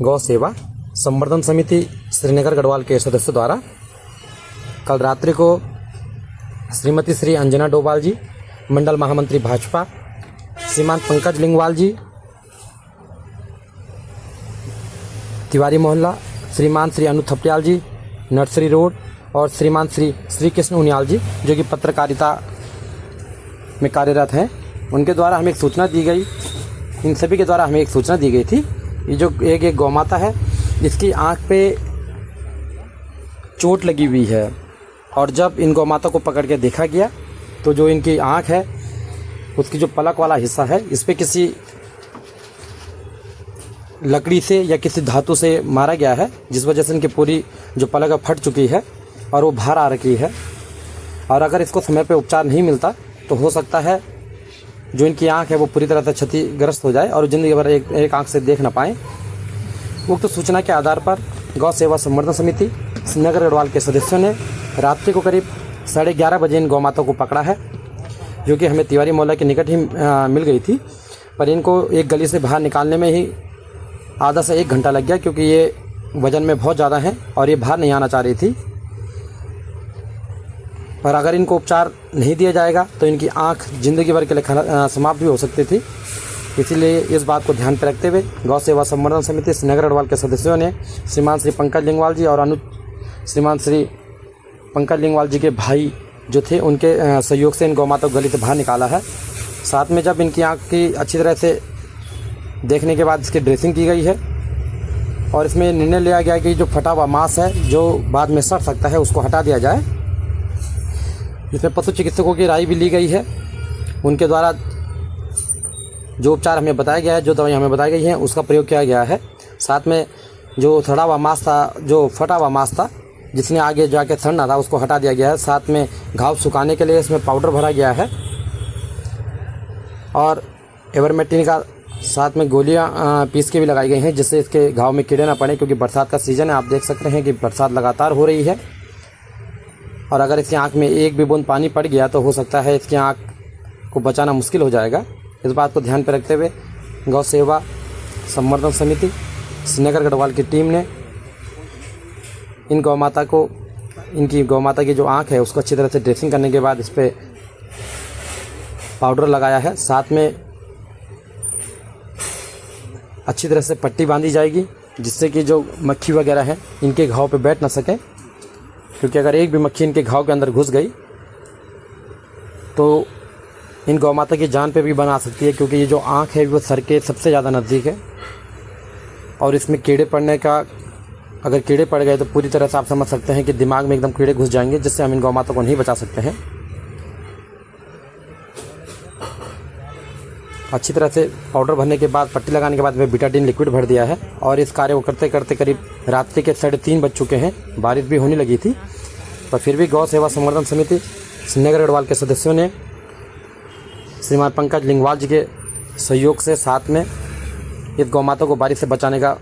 गौ सेवा संवर्धन समिति श्रीनगर गढ़वाल के सदस्यों द्वारा कल रात्रि को श्रीमती श्री अंजना डोभाल जी, मंडल महामंत्री भाजपा, श्रीमान पंकज लिंगवाल जी, तिवारी मोहल्ला, श्रीमान श्री अनु थपलियाल जी, नर्सरी रोड, और श्रीमान श्री कृष्ण उनियाल जी जो कि पत्रकारिता में कार्यरत हैं, उनके द्वारा हमें एक सूचना दी गई। इन सभी के द्वारा हमें एक सूचना दी गई थी। ये जो एक गौमाता है जिसकी आंख पे चोट लगी हुई है, और जब इन गौमाता को पकड़ के देखा गया तो जो इनकी आंख है उसकी जो पलक वाला हिस्सा है इस पे किसी लकड़ी से या किसी धातु से मारा गया है, जिस वजह से इनकी पूरी जो पलक फट चुकी है और वो बाहर आ रखी है। और अगर इसको समय पे उपचार नहीं मिलता तो हो सकता है जो इनकी आंख है वो पूरी तरह से क्षतिग्रस्त हो जाए और जिंदगी भर एक आंख से देख ना पाएँ। उक्त सूचना के आधार पर गौ सेवा संवर्धन समिति श्रीनगर गढ़वाल के सदस्यों ने रात्रि को करीब 11:30 बजे इन गौमाता को पकड़ा है, जो कि हमें तिवारी मोहल्ला के निकट ही मिल गई थी। पर इनको एक गली से बाहर निकालने में ही आधा से 1 घंटा लग गया, क्योंकि ये वज़न में बहुत ज़्यादा है और ये बाहर नहीं आना चाह रही थी। पर अगर इनको उपचार नहीं दिया जाएगा तो इनकी आंख ज़िंदगी भर के लिए समाप्त भी हो सकती थी। इसीलिए इस बात को ध्यान पर रखते हुए गौ सेवा संवर्धन समिति श्रीनगर गढ़वाल के सदस्यों ने श्रीमान श्री पंकज लिंगवाल जी और श्रीमान श्री पंकज लिंगवाल जी के भाई जो थे उनके सहयोग से इन गौमाता को गली से बाहर निकाला है। साथ में जब इनकी आंख की अच्छी तरह से देखने के बाद इसकी ड्रेसिंग की गई है और इसमें निर्णय लिया गया कि जो फटा हुआ मांस है जो बाद में सड़ सकता है उसको हटा दिया जाए। इसमें पशु चिकित्सकों की राय भी ली गई है। उनके द्वारा जो उपचार हमें बताया गया है, जो दवाई हमें बताई गई हैं उसका प्रयोग किया गया है। साथ में जो सड़ा हुआ मांस था, जो फटा हुआ मांस था जिसने आगे जाके सड़ना था, उसको हटा दिया गया है। साथ में घाव सुखाने के लिए इसमें पाउडर भरा गया है और एवरमेक्टिन का साथ में गोलियां पीस के भी लगाई गई हैं, जिससे इसके घाव में कीड़े ना पड़े, क्योंकि बरसात का सीज़न है। आप देख सकते हैं कि बरसात लगातार हो रही है और अगर इसकी आंख में एक भी बूंद पानी पड़ गया तो हो सकता है इसकी आंख को बचाना मुश्किल हो जाएगा। इस बात को ध्यान पर रखते हुए गौ सेवा संवर्धन समिति श्रीनगर गढ़वाल की टीम ने इन गौमाता को, इनकी गौमाता की जो आंख है उसको अच्छी तरह से ड्रेसिंग करने के बाद इस पर पाउडर लगाया है। साथ में अच्छी तरह से पट्टी बांधी जाएगी, जिससे कि जो मक्खी वगैरह है इनके घाव पे बैठ ना सके, क्योंकि अगर एक भी मक्खी इनके घाव के अंदर घुस गई तो इन गौमाता की जान पे भी बना सकती है, क्योंकि ये जो आँख है वो सर के सबसे ज़्यादा नज़दीक है और इसमें कीड़े पड़ने का, अगर कीड़े पड़ गए तो पूरी तरह से आप समझ सकते हैं कि दिमाग में एकदम कीड़े घुस जाएंगे, जिससे हम इन गौमाता को नहीं बचा सकते हैं। अच्छी तरह से पाउडर भरने के बाद, पट्टी लगाने के बाद वे बीटाडीन लिक्विड भर दिया है और इस कार्य को करते करते करीब रात्रि के 3:30 बज चुके हैं। बारिश भी होने लगी थी, पर फिर भी गौ सेवा संवर्धन समिति श्रीनगर गढ़वाल के सदस्यों ने श्रीमान पंकज लिंगवाल जी के सहयोग से साथ में इस गौमाता को बारिश से बचाने का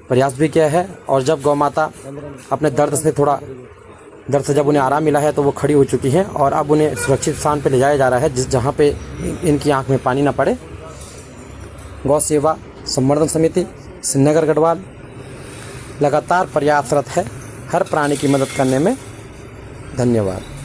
प्रयास भी किया है। और जब गौमाता अपने दर्द से जब उन्हें आराम मिला है तो वो खड़ी हो चुकी हैं और अब उन्हें सुरक्षित स्थान पर ले जाया जा रहा है, जहाँ पे इनकी आंख में पानी ना पड़े। गौ सेवा संवर्धन समिति श्रीनगर गढ़वाल लगातार प्रयासरत है हर प्राणी की मदद करने में। धन्यवाद।